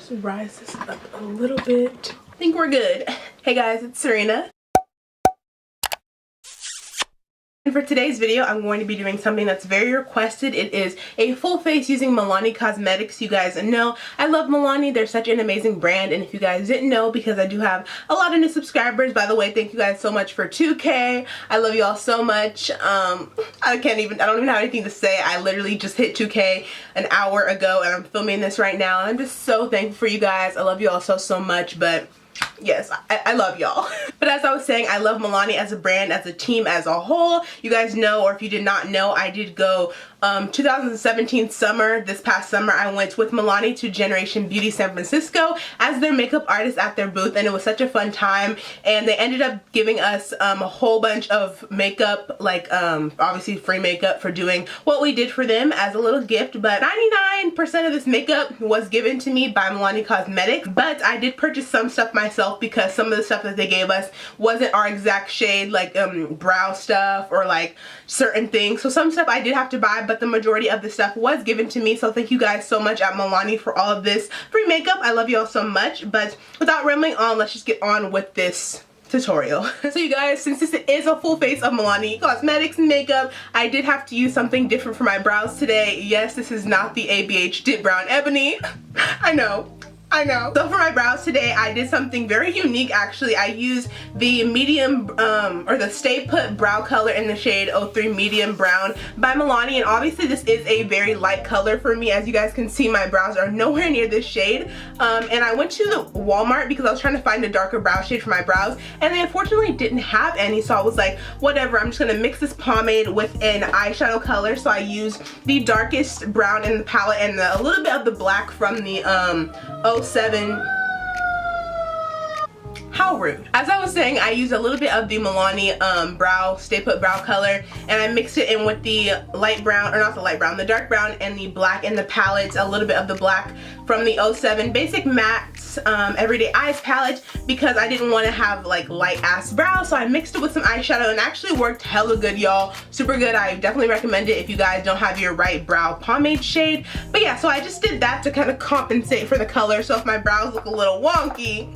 Just rise this up a little bit. I think we're good. Hey guys, it's Serena. And for today's video, I'm going to be doing something that's very requested. It is a full face using Milani Cosmetics. You guys know I love Milani. They're such an amazing brand. And if you guys didn't know, because I do have a lot of new subscribers, by the way, thank you guys so much for 2K. I love you all so much. I don't even have anything to say. I literally just hit 2K an hour ago and I'm filming this right now. And I'm just so thankful for you guys. I love you all so much. But yes, I love y'all. But as I was saying, I love Milani as a brand, as a team, as a whole. You guys know, or if you did not know, I did go 2017 summer, this past summer, I went with Milani to Generation Beauty San Francisco as their makeup artist at their booth, and it was such a fun time. And they ended up giving us a whole bunch of makeup, like obviously free makeup for doing what we did for them as a little gift. But 99% of this makeup was given to me by Milani Cosmetics, but I did purchase some stuff myself because some of the stuff that they gave us wasn't our exact shade, like brow stuff or like certain things. So some stuff I did have to buy, but the majority of the stuff was given to me. So thank you guys so much at Milani for all of this free makeup. I love you all so much. But without rambling on, let's just get on with this tutorial. So you guys, since this is a full face of Milani Cosmetics makeup, I did have to use something different for my brows today. Yes, this is not the ABH Dip Brown Ebony. I know. So for my brows today, I did something very unique actually. I used the medium, or the Stay Put brow color in the shade 03 Medium Brown by Milani. And obviously this is a very light color for me. As you guys can see, my brows are nowhere near this shade. And I went to the Walmart because I was trying to find a darker brow shade for my brows. And they unfortunately didn't have any. So I was like, whatever, I'm just going to mix this pomade with an eyeshadow color. So I used the darkest brown in the palette and a little bit of the black from the 07. How rude. As I was saying, I used a little bit of the Milani Stay Put brow color, and I mixed it in with the light brown, or not the light brown, the dark brown and the black in the palette, a little bit of the black from the 07 Basic Matte Everyday Eyes palette, because I didn't want to have like light ass brows. So I mixed it with some eyeshadow and it actually worked hella good, y'all. Super good. I definitely recommend it if you guys don't have your right brow pomade shade. But yeah, so I just did that to kind of compensate for the color. So if my brows look a little wonky,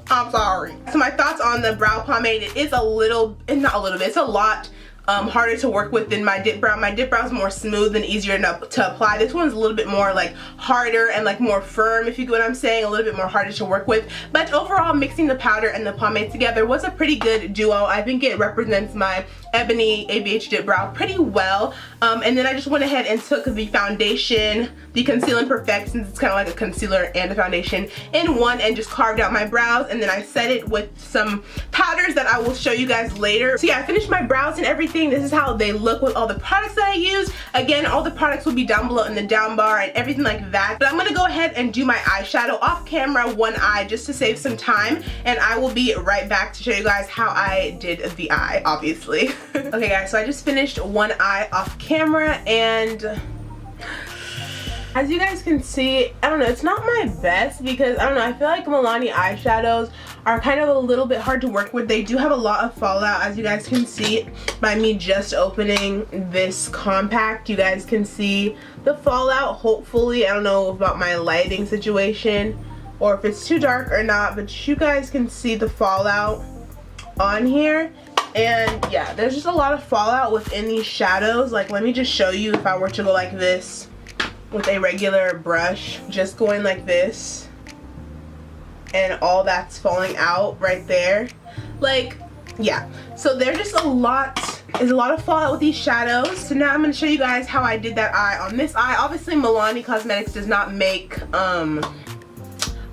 I'm sorry. So my thoughts on the brow pomade, it is a little, not a little bit, it's a lot harder to work with than my dip brow. My dip brow is more smooth and easier to apply. This one's a little bit more like harder and like more firm, if you get what I'm saying, a little bit more harder to work with. But overall, mixing the powder and the pomade together was a pretty good duo. I think it represents my ebony ABH dip brow pretty well. And then I just went ahead and took the foundation, the Conceal and Perfect, since it's kind of like a concealer and a foundation in one, and just carved out my brows. And then I set it with some powders that I will show you guys later. So yeah, I finished my brows and everything. This is how they look with all the products that I use. Again, all the products will be down below in the down bar and everything like that. But I'm gonna go ahead and do my eyeshadow off camera, one eye, just to save some time. And I will be right back to show you guys how I did the eye, obviously. Okay guys, so I just finished one eye off camera, and as you guys can see, I don't know, it's not my best because, I don't know, I feel like Milani eyeshadows are kind of a little bit hard to work with. They do have a lot of fallout, as you guys can see by me just opening this compact. You guys can see the fallout, hopefully. I don't know about my lighting situation or if it's too dark or not, but you guys can see the fallout on here. And yeah, there's just a lot of fallout within these shadows. Like, let me just show you if I were to go like this with a regular brush, just going like this, and all that's falling out right there. Like, yeah, so there's just a lot of fallout with these shadows. So now I'm going to show you guys how I did that eye on this eye. Obviously Milani Cosmetics does not make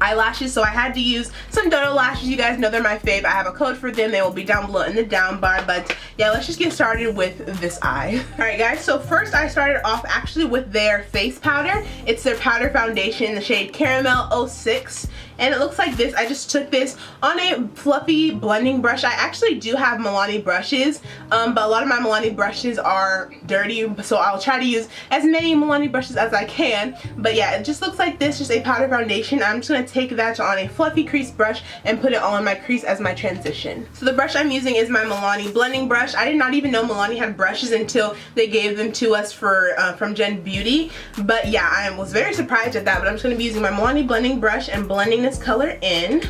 eyelashes, so I had to use some Dodo lashes. You guys know they're my fave. I have a code for them. They will be down below in the down bar. But yeah, let's just get started with this eye. Alright guys, so first I started off actually with their face powder. It's their powder foundation in the shade Caramel 06. and it looks like this. I just took this on a fluffy blending brush. I actually do have Milani brushes, but a lot of my Milani brushes are dirty, so I'll try to use as many Milani brushes as I can. But yeah, it just looks like this, just a powder foundation. I'm just going to take that on a fluffy crease brush and put it all in my crease as my transition. So the brush I'm using is my Milani blending brush. I did not even know Milani had brushes until they gave them to us for from Gen Beauty. But yeah, I was very surprised at that. But I'm just going to be using my Milani blending brush and blending this color in.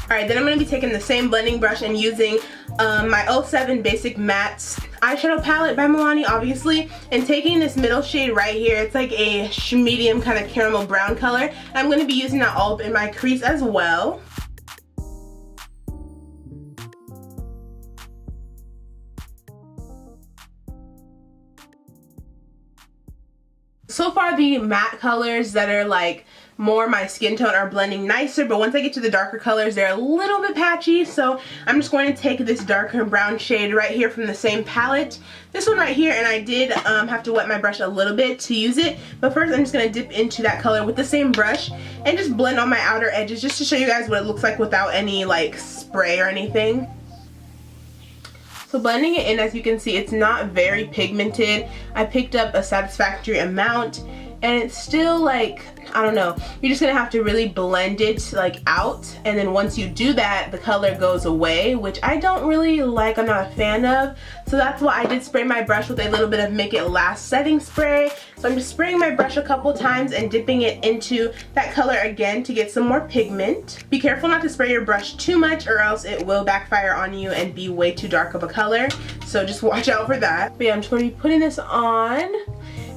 Alright, then I'm going to be taking the same blending brush and using my 07 Basic Mattes eyeshadow palette by Milani, obviously, and taking this middle shade right here. It's like a medium kind of caramel brown color. And I'm going to be using that all up in my crease as well. So far the matte colors that are like more my skin tone are blending nicer, but once I get to the darker colors they're a little bit patchy, so I'm just going to take this darker brown shade right here from the same palette, this one right here, and I did have to wet my brush a little bit to use it, but first I'm just going to dip into that color with the same brush and just blend on my outer edges just to show you guys what it looks like without any like spray or anything. So blending it in, as you can see, it's not very pigmented. I picked up a satisfactory amount and it's still like, I don't know, you're just gonna have to really blend it like out, and then once you do that the color goes away, which I don't really like, I'm not a fan of. So that's why I did spray my brush with a little bit of Make It Last setting spray. So I'm just spraying my brush a couple times and dipping it into that color again to get some more pigment. Be careful not to spray your brush too much or else it will backfire on you and be way too dark of a color, so just watch out for that. But yeah, I'm just going to be putting this on.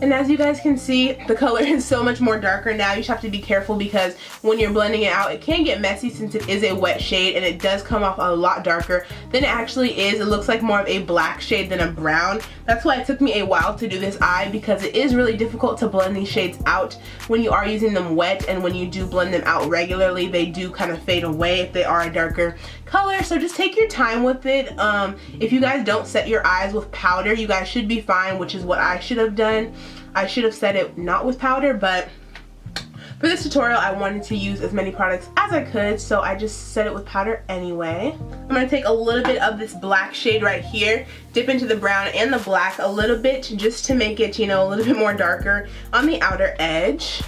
And as you guys can see, the color is so much more darker now. You just have to be careful because when you're blending it out, it can get messy since it is a wet shade and it does come off a lot darker than it actually is. It looks like more of a black shade than a brown. That's why it took me a while to do this eye, because it is really difficult to blend these shades out when you are using them wet, and when you do blend them out regularly, they do kind of fade away if they are a darker color. So just take your time with it. If you guys don't set your eyes with powder, you guys should be fine, which is what I should have done. I should have set it not with powder, but for this tutorial I wanted to use as many products as I could, so I just set it with powder anyway. I'm going to take a little bit of this black shade right here, dip into the brown and the black a little bit just to make it, you know, a little bit more darker on the outer edge.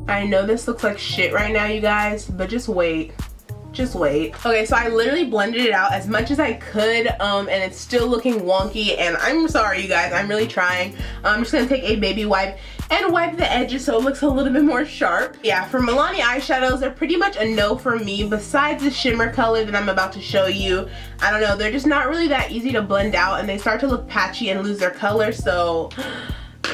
I know this looks like shit right now, you guys, but just wait. Just wait. Okay, so I literally blended it out as much as I could, and it's still looking wonky, and I'm sorry you guys, I'm really trying. I'm just gonna take a baby wipe and wipe the edges so it looks a little bit more sharp. Yeah, for Milani eyeshadows, they're pretty much a no for me, besides the shimmer color that I'm about to show you. I don't know, they're just not really that easy to blend out, and they start to look patchy and lose their color, so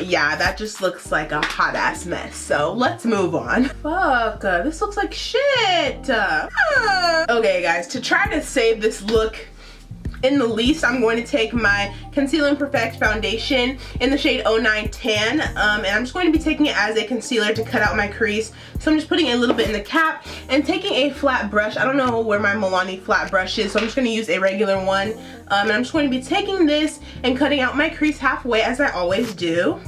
yeah, that just looks like a hot ass mess. So let's move on. Fuck, this looks like shit. Okay guys, to try to save this look in the least, I'm going to take my Conceal and Perfect foundation in the shade 09 Tan, and I'm just going to be taking it as a concealer to cut out my crease. So I'm just putting a little bit in the cap and taking a flat brush. I don't know where my Milani flat brush is, so I'm just going to use a regular one. And I'm just going to be taking this and cutting out my crease halfway, as I always do.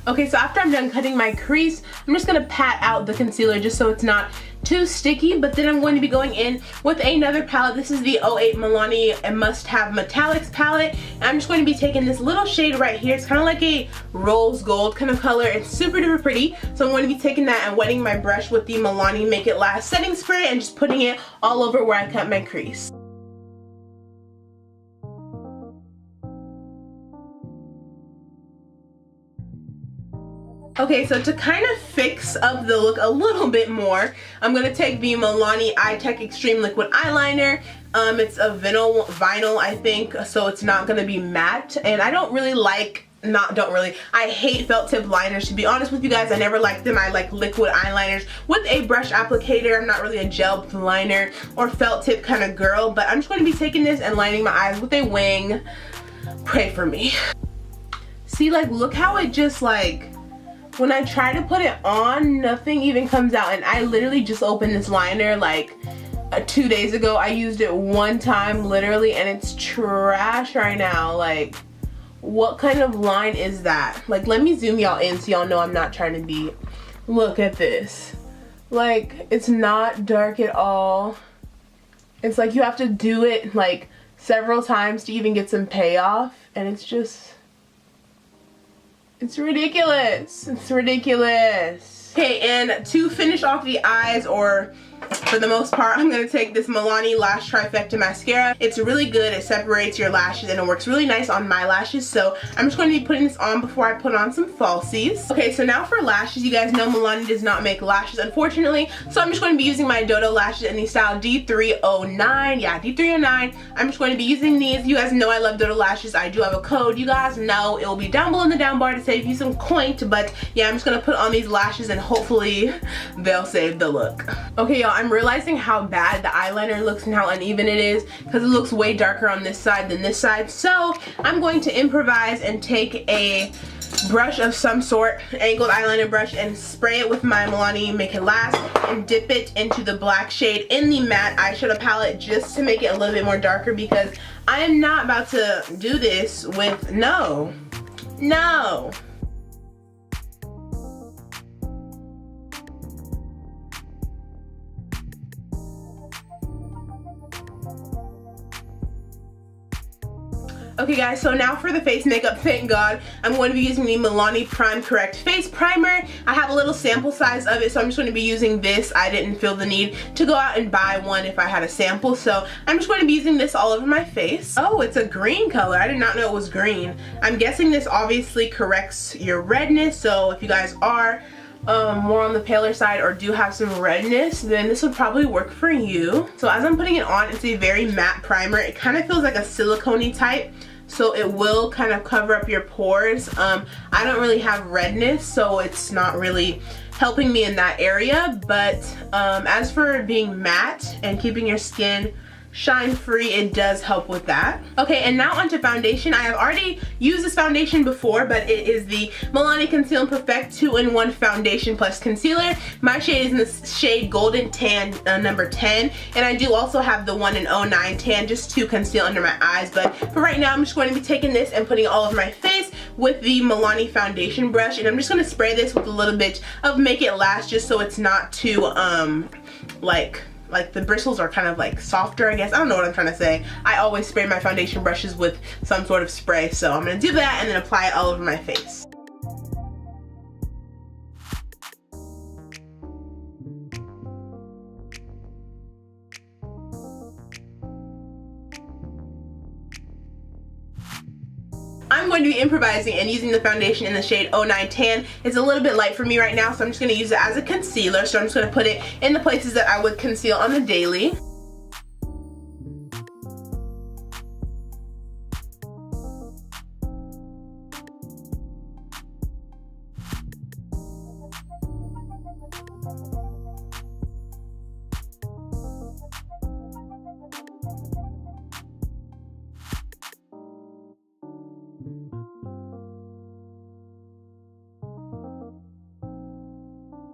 Okay, so after I'm done cutting my crease, I'm just going to pat out the concealer just so it's not too sticky, but then I'm going to be going in with another palette. This is the 08 Milani Must Have Metallics palette, and I'm just going to be taking this little shade right here. It's kind of like a rose gold kind of color. It's super duper pretty, so I'm going to be taking that and wetting my brush with the Milani Make It Last setting spray and just putting it all over where I cut my crease. Okay, so to kind of fix up the look a little bit more, I'm going to take the Milani Eye-Tech Extreme Liquid Eyeliner. It's a vinyl, I think, so it's not going to be matte. And I don't really like, I hate felt tip liners, to be honest with you guys. I never liked them. I like liquid eyeliners with a brush applicator. I'm not really a gel liner or felt tip kind of girl, but I'm just going to be taking this and lining my eyes with a wing. Pray for me. See, like, look how it just, like, when I try to put it on, nothing even comes out. And I literally just opened this liner like 2 days ago. I used it one time literally and it's trash right now. Like, what kind of line is that? Like, let me zoom y'all in so y'all know I'm not trying to be. Look at this. Like, it's not dark at all. It's like you have to do it like several times to even get some payoff, and it's just, it's ridiculous. It's ridiculous. Okay, and to finish off the eyes, or for the most part, I'm going to take this Milani Lash Trifecta Mascara. It's really good. It separates your lashes and it works really nice on my lashes. So I'm just going to be putting this on before I put on some falsies. Okay, so now for lashes. You guys know Milani does not make lashes, unfortunately. So I'm just going to be using my Dodo lashes in the style D309. Yeah, D309. I'm just going to be using these. You guys know I love Dodo lashes. I do have a code. You guys know it will be down below in the down bar to save you some coin. But yeah, I'm just going to put on these lashes and hopefully they'll save the look. Okay, y'all. I'm realizing how bad the eyeliner looks and how uneven it is because it looks way darker on this side than this side. So I'm going to improvise and take a brush of some sort, angled eyeliner brush, and spray it with my Milani Make It Last and dip it into the black shade in the matte eyeshadow palette just to make it a little bit more darker, because I am not about to do this with, no. Okay guys, so now for the face makeup, thank God, I'm going to be using the Milani Prime Correct Face Primer. I have a little sample size of it, so I'm just going to be using this. I didn't feel the need to go out and buy one if I had a sample, so I'm just going to be using this all over my face. Oh, it's a green color. I did not know it was green. I'm guessing this obviously corrects your redness, so if you guys are more on the paler side or do have some redness, then this would probably work for you. So as I'm putting it on, it's a very matte primer. It kind of feels like a silicone-y type, so it will kind of cover up your pores. I don't really have redness, so it's not really helping me in that area, but as for being matte and keeping your skin shine free, it does help with that. Okay, and now onto foundation. I have already used this foundation before, but it is the Milani Conceal and Perfect 2-in-1 Foundation plus Concealer. My shade is in the shade Golden Tan number 10, and I do also have the 1-in-09 Tan just to conceal under my eyes, but for right now I'm just going to be taking this and putting it all over my face with the Milani foundation brush, and I'm just going to spray this with a little bit of Make It Last just so it's not too like the bristles are kind of like softer, I guess. I don't know what I'm trying to say. I always spray my foundation brushes with some sort of spray, so I'm gonna do that and then apply it all over my face. I'm going to be improvising and using the foundation in the shade 09 Tan. It's a little bit light for me right now, so I'm just going to use it as a concealer. So I'm just going to put it in the places that I would conceal on the daily.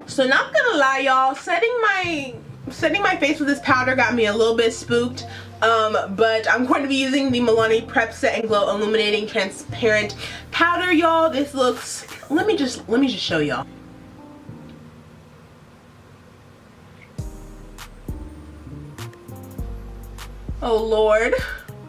So not gonna lie, y'all, setting my face with this powder got me a little bit spooked, but I'm going to be using the Milani Prep Set and Glow Illuminating Transparent Powder, y'all. This looks, let me just show y'all. Oh Lord.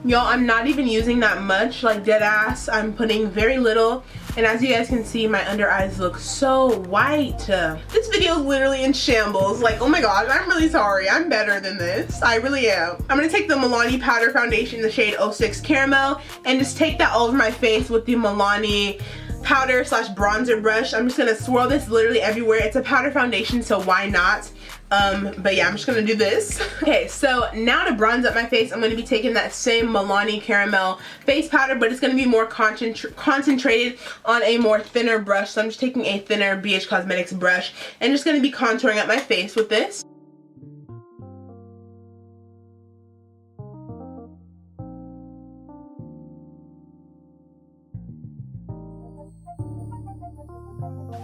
Y'all, I'm not even using that much, like dead ass. I'm putting very little, and as you guys can see, my under eyes look so white. This video is literally in shambles. Like, oh my gosh, I'm really sorry. I'm better than this. I really am. I'm gonna take the Milani Powder Foundation in the shade 06 Caramel and just take that all over my face with the Milani powder / bronzer brush. I'm just gonna swirl this literally everywhere. It's a powder foundation, so why not? But yeah, I'm just gonna do this. Okay, so now to bronze up my face, I'm gonna be taking that same Milani Caramel face powder, but it's gonna be more concentrated on a more thinner brush. So I'm just taking a thinner BH Cosmetics brush and just gonna be contouring up my face with this.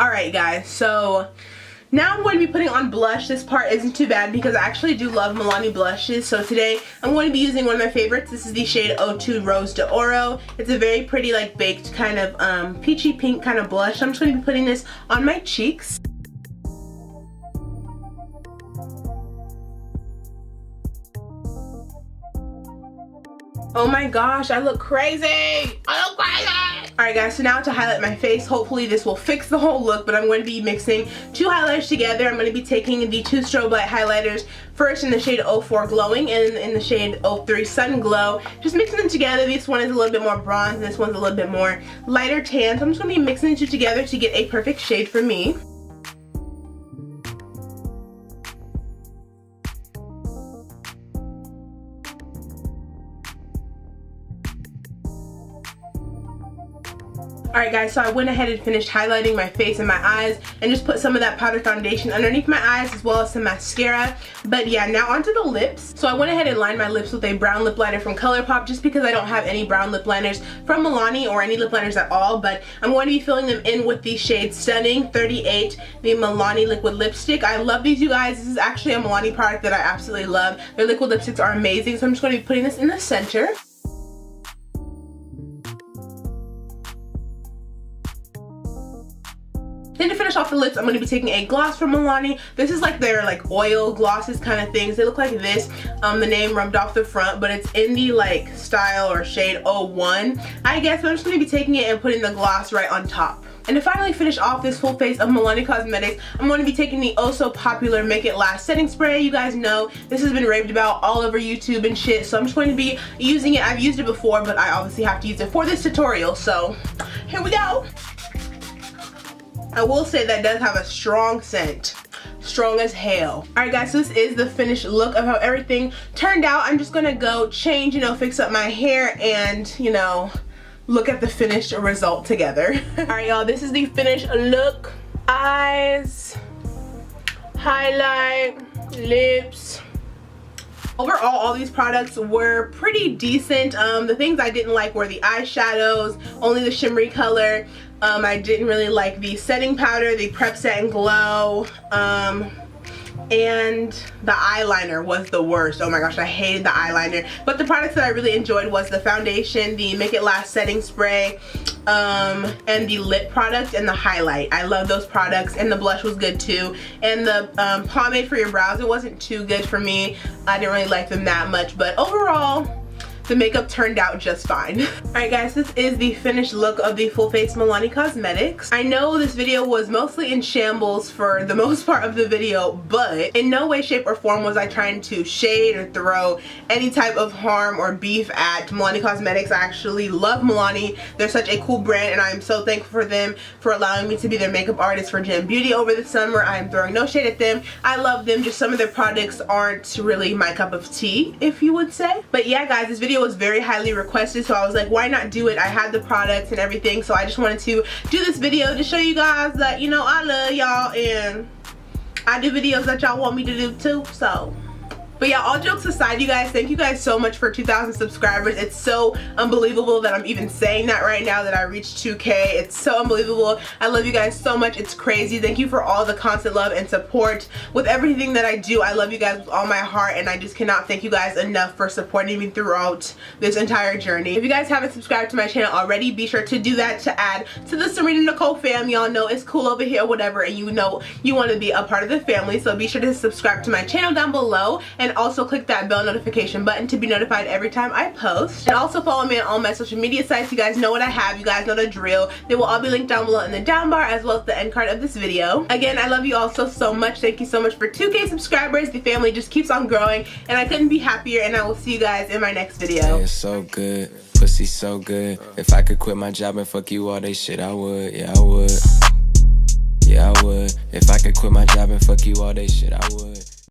Alright guys, so now I'm going to be putting on blush. This part isn't too bad because I actually do love Milani blushes. So today I'm going to be using one of my favorites. This is the shade 02 Rose d'Oro. It's a very pretty, like, baked kind of peachy pink kind of blush. So I'm just going to be putting this on my cheeks. Oh my gosh, I look crazy! I look crazy! Alright guys, so now to highlight my face. Hopefully this will fix the whole look, but I'm going to be mixing two highlighters together. I'm going to be taking the two strobe light highlighters, first in the shade 04 Glowing and in the shade 03 Sun Glow. Just mixing them together. This one is a little bit more bronze and this one's a little bit more lighter tan. So I'm just going to be mixing the two together to get a perfect shade for me. Alright guys, so I went ahead and finished highlighting my face and my eyes and just put some of that powder foundation underneath my eyes as well as some mascara. But yeah, now onto the lips. So I went ahead and lined my lips with a brown lip liner from ColourPop just because I don't have any brown lip liners from Milani or any lip liners at all. But I'm going to be filling them in with the shade Stunning 38, the Milani liquid lipstick. I love these, you guys. This is actually a Milani product that I absolutely love. Their liquid lipsticks are amazing. So I'm just going to be putting this in the center. Then to finish off the lips, I'm going to be taking a gloss from Milani. This is like their like oil glosses kind of things. They look like this. The name rubbed off the front, but it's in the like style or shade 01, I guess. But I'm just going to be taking it and putting the gloss right on top. And to finally finish off this full face of Milani Cosmetics, I'm going to be taking the oh so popular Make It Last setting spray. You guys know this has been raved about all over YouTube and shit, so I'm just going to be using it. I've used it before, but I obviously have to use it for this tutorial, so here we go. I will say that does have a strong scent. Strong as hell. Alright guys, so this is the finished look of how everything turned out. I'm just gonna go change, you know, fix up my hair and, you know, look at the finished result together. Alright y'all, this is the finished look. Eyes, highlight, lips. Overall, all these products were pretty decent. The things I didn't like were the eyeshadows, only the shimmery color. I didn't really like the setting powder, the Prep Set and Glow, and the eyeliner was the worst. Oh my gosh, I hated the eyeliner. But the products that I really enjoyed was the foundation, the Make It Last setting spray, and the lip product and the highlight. I love those products, and the blush was good too. And the pomade for your brows, it wasn't too good for me. I didn't really like them that much, but overall, the makeup turned out just fine. Alright guys, this is the finished look of the full face Milani Cosmetics. I know this video was mostly in shambles for the most part of the video, but in no way, shape, or form was I trying to shade or throw any type of harm or beef at Milani Cosmetics. I actually love Milani. They're such a cool brand and I'm so thankful for them for allowing me to be their makeup artist for Gem Beauty over the summer. I'm throwing no shade at them. I love them, just some of their products aren't really my cup of tea, if you would say. But yeah guys, this video was very highly requested, so I was like, why not do it? I had the products and everything, so I just wanted to do this video to show you guys that, you know, I love y'all and I do videos that y'all want me to do too. So but yeah, all jokes aside, you guys, thank you guys so much for 2,000 subscribers. It's so unbelievable that I'm even saying that right now that I reached 2K. It's so unbelievable. I love you guys so much. It's crazy. Thank you for all the constant love and support with everything that I do. I love you guys with all my heart, and I just cannot thank you guys enough for supporting me throughout this entire journey. If you guys haven't subscribed to my channel already, be sure to do that to add to the Serena Nicole fam. Y'all know it's cool over here, whatever, and you know you want to be a part of the family, so be sure to subscribe to my channel down below, and also click that bell notification button to be notified every time I post. And also follow me on all my social media sites. You guys know what I have. You guys know the drill. They will all be linked down below in the down bar as well as the end card of this video. Again, I love you all so much. Thank you so much for 2K subscribers. The family just keeps on growing and I couldn't be happier, and I will see you guys in my next video. It's so good. Pussy so good. If I could quit my job and fuck you all day shit, I would. Yeah, I would. Yeah, I would. If I could quit my job and fuck you all day shit, I would.